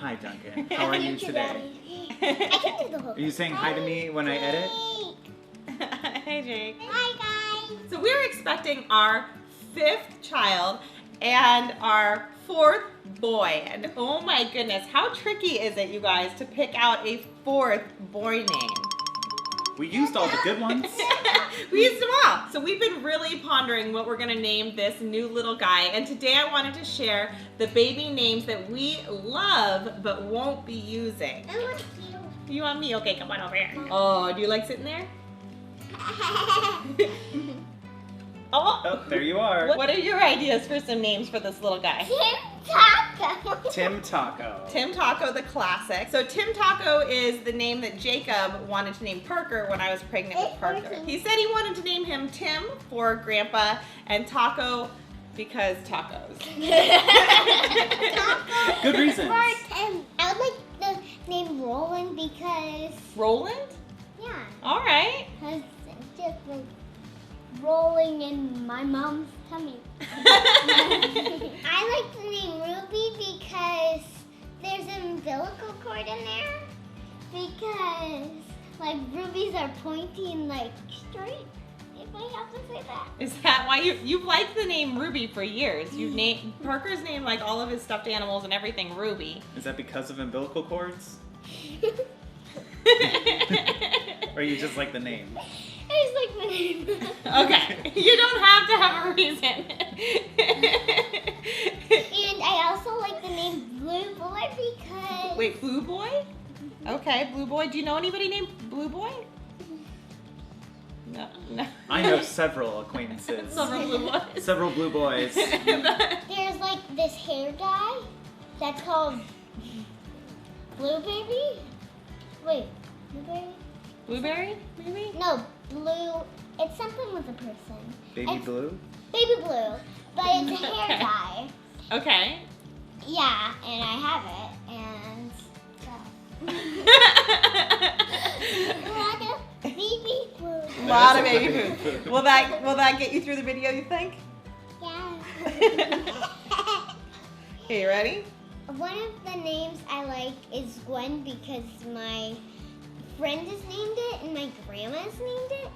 Hi, Duncan. How are you today? I can do the whole Are you saying hi to me when I edit? Hey, Jake. Hi, guys. So we're expecting our 5th child and our 4th boy. And oh my goodness, how tricky is it, you guys, to pick out a 4th boy name? We used all the good ones. We used them all. So we've been really pondering what we're gonna name this new little guy. And today I wanted to share the baby names that we love but won't be using. I want you. You want me? Okay, come on over here. Oh, do you like sitting there? Oh, there you are. What are your ideas for some names for this little guy? Taco. Tim Taco. Tim Taco, the classic. So Tim Taco is the name that Jacob wanted to name Parker when I was pregnant with Parker. He said he wanted to name him Tim for Grandpa and Taco because tacos. Taco. Good reasons. For Tim. I would like the name Roland because, Roland? yeah, All right. because it's just like rolling in my mom's tummy. I like the name Ruby because there's an umbilical cord in there. Because like rubies are pointy and like straight. If I have to say that. Is that why you've liked the name Ruby for years? You've named Parker's named like all of his stuffed animals and everything Ruby. Is that because of umbilical cords? Or you just like the name? I just like the name. Okay, you don't have to have a reason. And I also like the name Blue Boy because. Wait, Blue Boy? Okay, Blue Boy. Do you know anybody named Blue Boy? No. I know several acquaintances. Several Blue Boys. Several blue boys. There's like this hair dye that's called Blue Baby. Wait, Blueberry? Blueberry, maybe? No, Blue. It's something with a person. Baby It's blue? Baby Blue, but it's a hair Okay. dye. Okay. Yeah, and I have it, and a lot of baby food. Lot of baby food. Will that get you through the video, you think? Yeah. Okay, you ready? One of the names I like is Gwen because my friend has named it and my grandma's named it.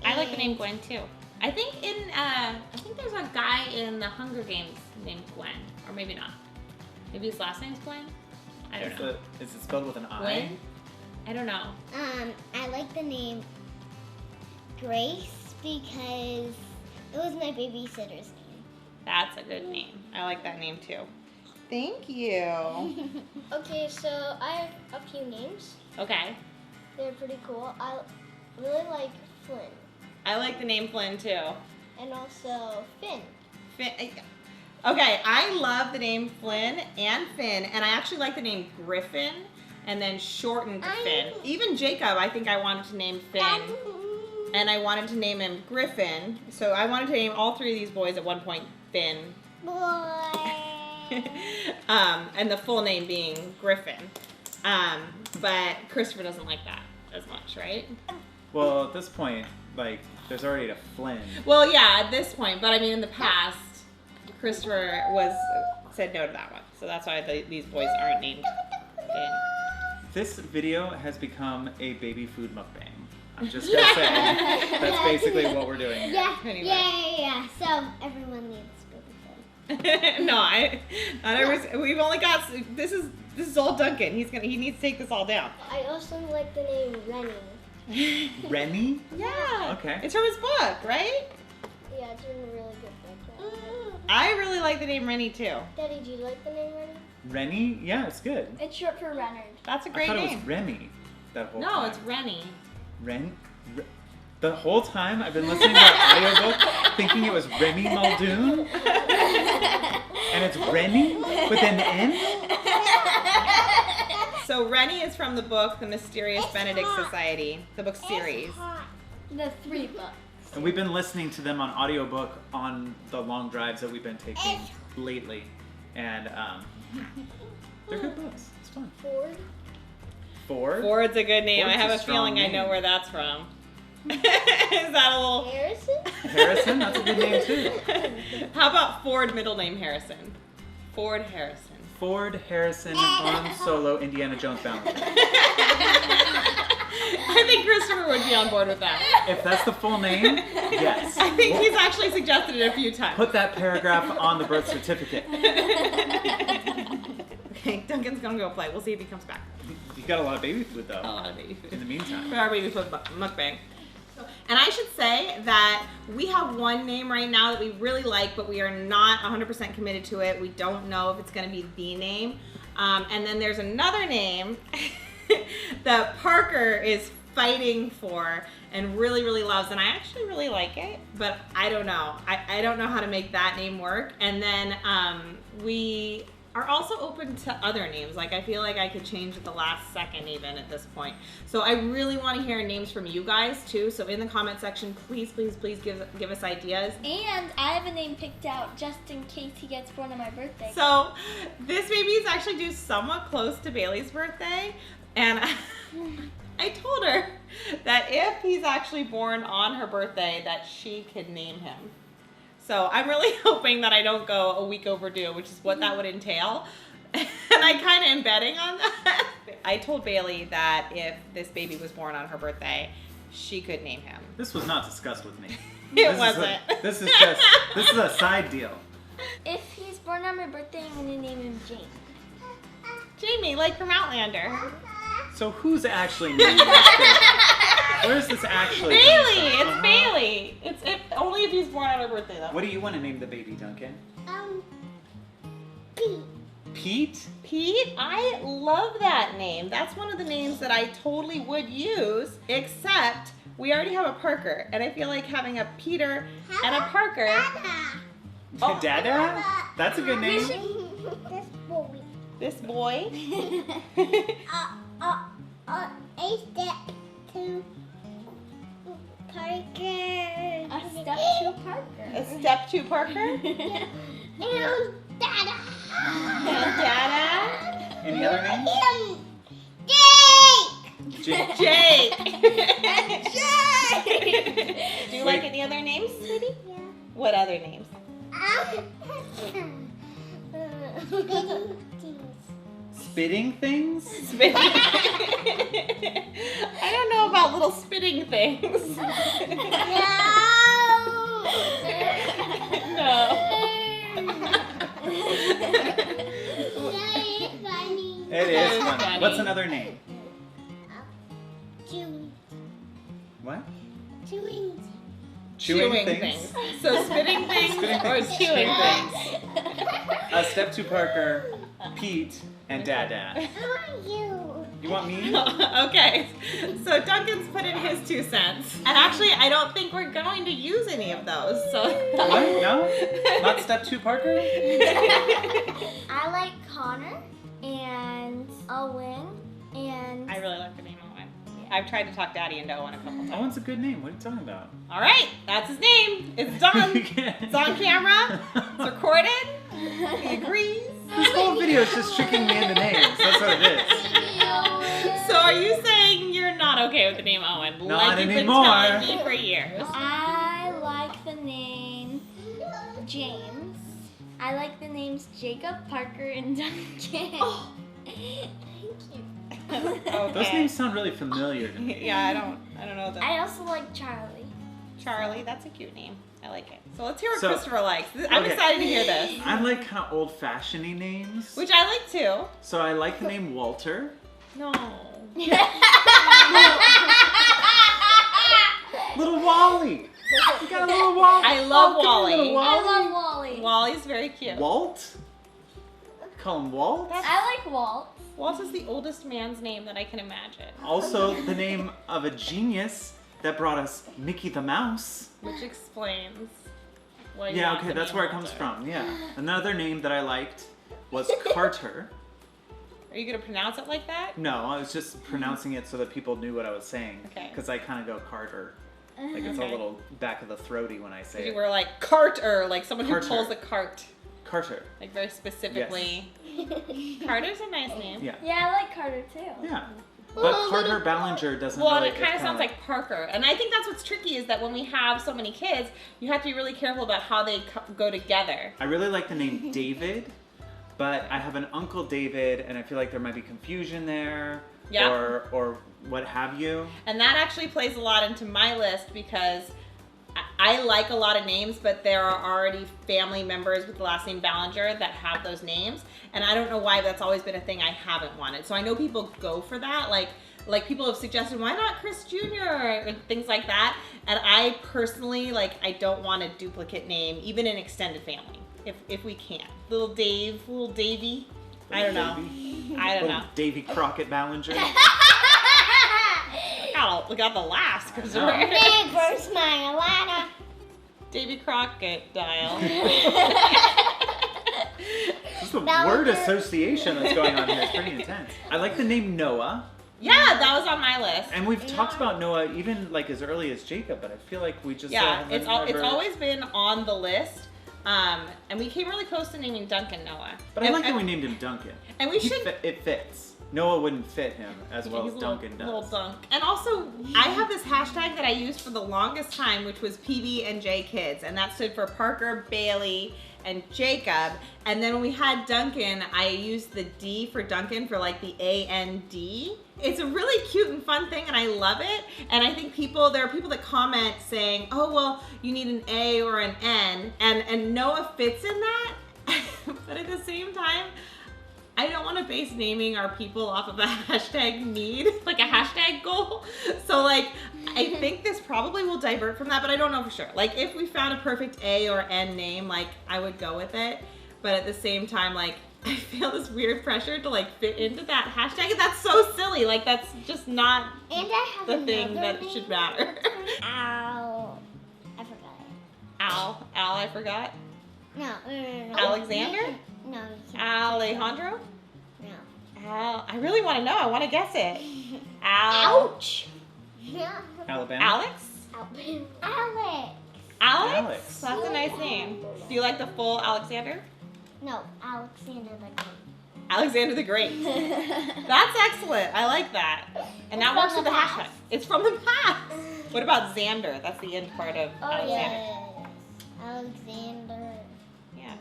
I like the name And- Gwen too. I think there's a guy in the Hunger Games named Gwen, or maybe not. Maybe his last name's Gwen. I don't know. Is it spelled with an I? Gwen? I don't know. I like the name Grace because it was my babysitter's name. That's a good name. I like that name too. Thank you. Okay, so I have a few names. Okay. They're pretty cool. I really like Flynn I like the name Flynn too. and also Finn. Finn. Okay, I love the name Flynn and Finn, and I actually like the name Griffin, and then shortened to Finn. Even Jacob, I think I wanted to name Finn, and I wanted to name him Griffin. So I wanted to name all 3 of these boys at one point Finn, Boy. and the full name being Griffin. But Christopher doesn't like that as much, right? Well, at this point, like, there's already a Flynn. Well, yeah, at this point, but I mean, in the past, Christopher said no to that one, so that's why these boys aren't named Finn. This video has become a baby food mukbang. I'm just gonna say that's basically what we're doing here. Yeah, Pretty yeah. So everyone needs baby food. No, we've only got this is all Duncan. He needs to take this all down. I also like the name Rennie. Rennie? Yeah. Okay. It's from his book, right? Yeah, it's a really good book. I really like the name Rennie too. Daddy, do you like the name Rennie? Rennie? Yeah, it's good. It's short for Renard. That's a I great thought name. it was Remy that whole time. No, it's Rennie. The whole time I've been listening to that audiobook thinking it was Remy Muldoon. And it's Rennie with an N? So Rennie is from the book The Mysterious It's Benedict hot. Society, the book series. It's hot. The 3 books. And we've been listening to them on audiobook on the long drives that we've been taking lately. And they're good books. It's fun. Ford. Ford? Ford's a good name. Ford's I have a a feeling strong I know name. where that's from. Is that a little... Harrison. Harrison? That's a good name too. How about Ford middle name Harrison? Ford Harrison. Ford Harrison Han Solo Indiana Jones Ballinger. I think Christopher would be on board with that. If that's the full name, yes. I think he's actually suggested it a few times. Put that paragraph on the birth certificate. Okay, Duncan's gonna go play. We'll see if he comes back. You got a lot of baby food though. A lot of baby food. In the meantime. For our baby food mukbang. And I should say that we have one name right now that we really like, but we are not 100% committed to it. We don't know if it's going to be the name. And then there's another name that Parker is fighting for and really, really loves. And I actually really like it, but I don't know. I don't know how to make that name work. And then we are also open to other names. Like, I feel like I could change at the last second even at this point. So I really want to hear names from you guys too. So in the comment section, please, please, please give us ideas. And I have a name picked out just in case he gets born on my birthday. So this baby is actually due somewhat close to Bailey's birthday. And I told her that if he's actually born on her birthday, that she could name him. So I'm really hoping that I don't go a week overdue, which is what that would entail. And I kind of am betting on that. I told Bailey that if this baby was born on her birthday, she could name him. This was not discussed with me. It wasn't. This is a side deal. If he's born on my birthday, I'm going to name him James. Jamie, like from Outlander. So who's actually naming this baby? Where's this actually? Bailey! It's Bailey! It's only if he's born on her birthday though. What do you want to name the baby, Duncan? Pete. Pete? Pete? I love that name. That's one of the names that I totally would use, except we already have a Parker, and I feel like having a Peter and a Parker. Oh. Dada? That's a good name. This boy. This boy? A step to Parker. A step to Parker. A step to Parker? And Dada. And Dada? Any other names? Jake. Jake! Jake. Do you like any other names, sweetie? Yeah. What other names? Spitting things? Spitting. I don't know about little spitting things. No. It is funny. What's another name? Chewing. What? Chewing. Chewing things. So spitting things Spitting or things. chewing things? A step to Parker, Pete, and Dada. I want you. You want me? Okay, so Duncan's put in his 2 cents. And actually, I don't think we're going to use any of those. So What? No? Not step to Parker? I like Connor and Owen and... I really like the name Owen. I've tried to talk Daddy into Owen a couple times. Owen's a good name. What are you talking about? All right, that's his name. It's done. It's on camera. It's recorded. He agrees. This whole video is just tricking me into names. That's what it is. So are you saying you're not okay with the name Owen? Not like you've anymore. been telling me for years. I like the name James. I like the names Jacob, Parker, and Duncan. Oh. Thank you. Okay. Those names sound really familiar to me. Yeah, I don't know them. I also like Charlie. Charlie, that's a cute name. I like it. So let's hear what So- Christopher likes. I'm okay. excited to hear this. I like kind of old-fashioned names. Which I like too. So I like the name Walter. No. Little Wally. You got a little Wally. I love Oh, come Wally. here, little I love Wally. Wally's very cute. Walt? Call him Walt? I like Walt. Walt is the oldest man's name that I can imagine. Also the name of a genius that brought us Mickey the Mouse. Which explains why you Yeah, want okay, the that's name where it comes Walter. from, yeah. Another name that I liked was Carter. Are you going to pronounce it like that? No, I was just pronouncing it so that people knew what I was saying. Okay. Because I kind of go Carter. Like it's a Okay. little back of the throaty when I say You it. were like Carter, like someone Carter. who pulls a cart. Carter. Like very specifically. Carter's a nice name. Yeah. Yeah, I like Carter too. Yeah. But Carter Ballinger doesn't Well, really... and it kind of it's sounds kinda like Parker. And I think that's what's tricky is that when we have so many kids, you have to be really careful about how they go together. I really like the name David. but I have an Uncle David, and I feel like there might be confusion there, Yeah. or what have you. And that actually plays a lot into my list because I like a lot of names, but there are already family members with the last name Ballinger that have those names. And I don't know why, but that's always been a thing I haven't wanted. So I know people go for that. Like people have suggested, why not Chris Jr. or things like that. And I personally, like, I don't want a duplicate name, even in extended family, if we can. Little Davy. I don't know. Davy Crockett Ballinger. We got the last. Where's my ladder? Davy Crockett dial. Just the word association that's going on here is pretty intense. I like the name Noah. Yeah, that was on my list. And we've talked about Noah even like as early as Jacob, but I feel like we just it's always been on the list. And we came really close to naming Duncan Noah. But I like that we named him Duncan. And it fits. Noah wouldn't fit him as well as he's Duncan does. Little dunk. And also, I have this hashtag that I used for the longest time, which was PB and J Kids, and that stood for Parker, Bailey, and Jacob. And then when we had Duncan, I used the D for Duncan for like the A-N-D. It's a really cute and fun thing, and I love it. And I think there are people that comment saying, oh, well, you need an A or an N, and Noah fits in that. But at the same time, I don't want to base naming our people off of a hashtag need, like a hashtag goal. So like, I think this probably will divert from that, but I don't know for sure. Like if we found a perfect A or N name, like I would go with it. But at the same time, like I feel this weird pressure to like fit into that hashtag. And that's so silly. Like that's just not the thing that should matter. Al. I forgot it. Al, I forgot. No. Alexander? No. Alejandro? No. I really want to know. I want to guess it. Ouch. Alabama? Alex? Alex. That's a nice name. Do you like the full Alexander? No, Alexander the Great. Alexander the Great. That's excellent. I like that. And that works with the hashtag. It's from the past. What about Xander? That's the end part of Alexander. Yes. Alexander. Yeah.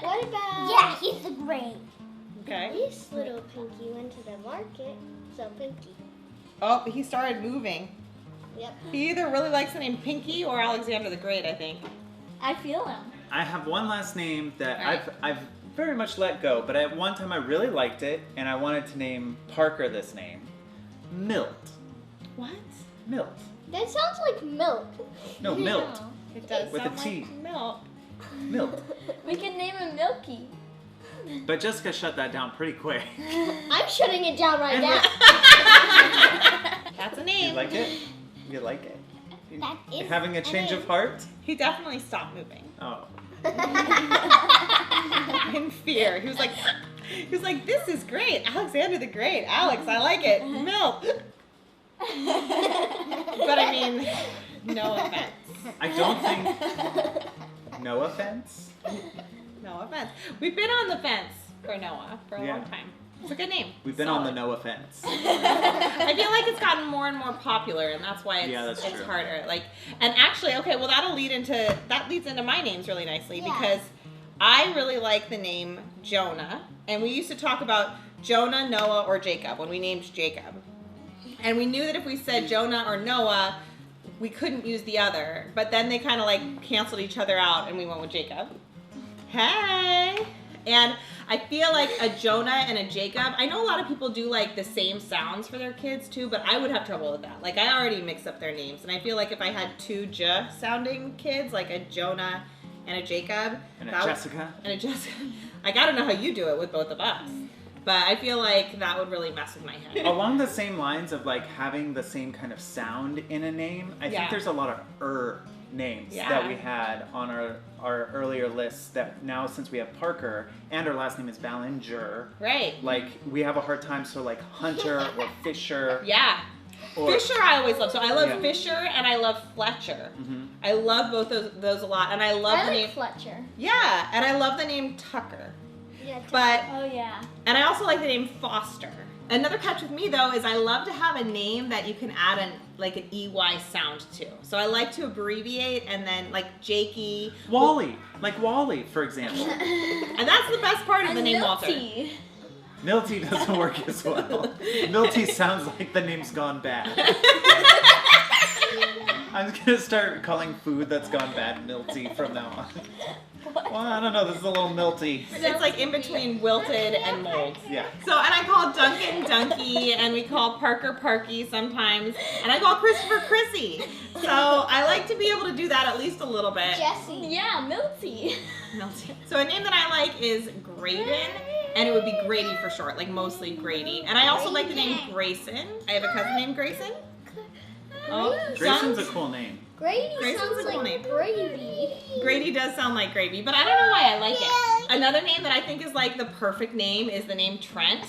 What about... Yeah, he's the great. Okay. This little Pinky went to the market, so Pinky. Oh, he started moving. Yep. He either really likes the name Pinky or Alexander the Great, I think. I feel him. I have one last name that Right. I've very much let go, but at one time I really liked it, and I wanted to name Parker this name. Milt. What? Milt. That sounds like milk. No, Milt. It does With sound a T. like milk. Milt. We can name him Milky. But Jessica shut that down pretty quick. I'm shutting it down right now. That's a You name. like it? You like it? That is Having a change of heart? He definitely stopped moving. Oh. In fear. He was like, this is great. Alexander the Great. Alex, I like it. Milk. But I mean, no offense. I don't think... No offense? No offense. We've been on the fence for Noah for a long time. It's a good name. We've been on the no offense. I feel like it's gotten more and more popular, and that's why it's true. harder. Like, and actually, okay, well that leads into my names really nicely because I really like the name Jonah, and we used to talk about Jonah, Noah, or Jacob when we named Jacob, and we knew that if we said Jonah or Noah, we couldn't use the other, but then they kind of like canceled each other out, and we went with Jacob. Hey. And I feel like a Jonah and a Jacob, I know a lot of people do like the same sounds for their kids too, but I would have trouble with that. Like I already mixed up their names, and I feel like if I had two J sounding kids, like a Jonah and a Jacob. And a Jessica. I gotta know how you do it with both of us. But I feel like that would really mess with my head. Along the same lines of like having the same kind of sound in a name, I think there's a lot of names that we had on our earlier lists that now, since we have Parker and our last name is Ballinger, right? Like we have a hard time. So like Hunter or Fisher. Yeah. Fisher I always love. So I love Fisher and I love Fletcher. Mm-hmm. I love both those a lot, and I love the name Fletcher. Yeah, and I love the name Tucker. Yeah, but oh yeah. And I also like the name Foster. Another catch with me though is I love to have a name that you can add an EY sound to. So I like to abbreviate and then like Jakey. Wally, like Wally, for example. And that's the best part of the name Walter. Milty doesn't work as well. Milty sounds like the name's gone bad. I'm gonna start calling food that's gone bad Milty from now on. Well, I don't know, this is a little milty. It's like in between wilted and mold. Yeah. So, and I call Duncan Dunky, and we call Parker Parky sometimes, and I call Christopher Chrissy. So I like to be able to do that at least a little bit. Jesse. Yeah, Milty. Milty. So a name that I like is Grayden, and it would be Grady for short, like mostly Grady. And I also like the name Grayson. I have a cousin named Grayson. Oh, Grayson's a cool name. Grady Grayson's sounds a cool like name. gravy. Grady does sound like gravy, but I don't know why I like it. Another name that I think is like the perfect name is the name Trent.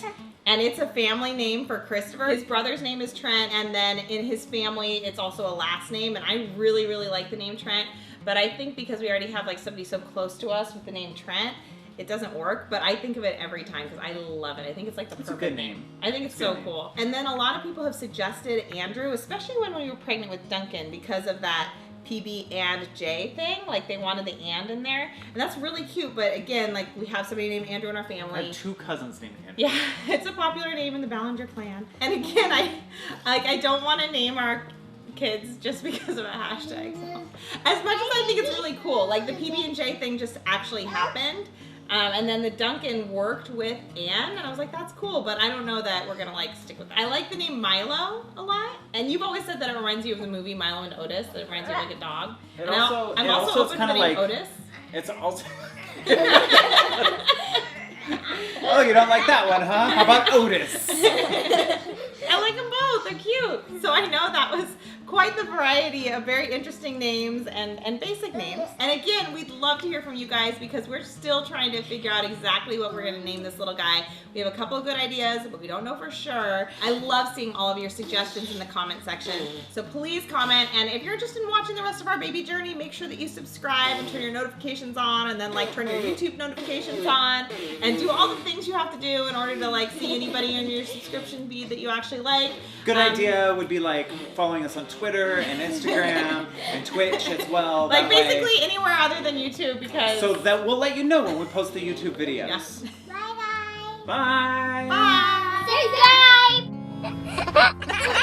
And it's a family name for Christopher. His brother's name is Trent, and then in his family, it's also a last name. And I really, really like the name Trent. But I think because we already have like somebody so close to us with the name Trent, it doesn't work. But I think of it every time because I love it. I think it's like the perfect good name. I think it's so cool. And then a lot of people have suggested Andrew, especially when we were pregnant with Duncan, because of that PB and J thing. Like they wanted the and in there. And that's really cute. But again, like we have somebody named Andrew in our family. I have 2 cousins named Andrew. Yeah, it's a popular name in the Ballinger clan. And again, I don't want to name our kids just because of a hashtag. So. As much as I think it's really cool, like the PB and J thing just actually happened. And then the Duncan worked with Anne, and I was like, that's cool, but I don't know that we're gonna like stick with that. I like the name Milo a lot, and you've always said that it reminds you of the movie Milo and Otis, that it reminds you of like a dog. I'm also open to the name Otis. It's also... Oh, you don't like that one, huh? How about Otis? I like them both. They're cute. So I know that was quite the variety of very interesting names and basic names. And again, we'd love to hear from you guys because we're still trying to figure out exactly what we're going to name this little guy. We have a couple of good ideas, but we don't know for sure. I love seeing all of your suggestions in the comment section. So please comment. And if you're interested in watching the rest of our baby journey, make sure that you subscribe and turn your notifications on, and then like turn your YouTube notifications on, and do all the things you have to do in order to like see anybody in your subscription feed that you actually like. Good idea would be like following us on Twitter and Instagram and Twitch as well. Like basically anywhere other than YouTube, because so that we'll let you know when we post the YouTube videos. Yes. Bye-bye. Bye. Bye. Say bye.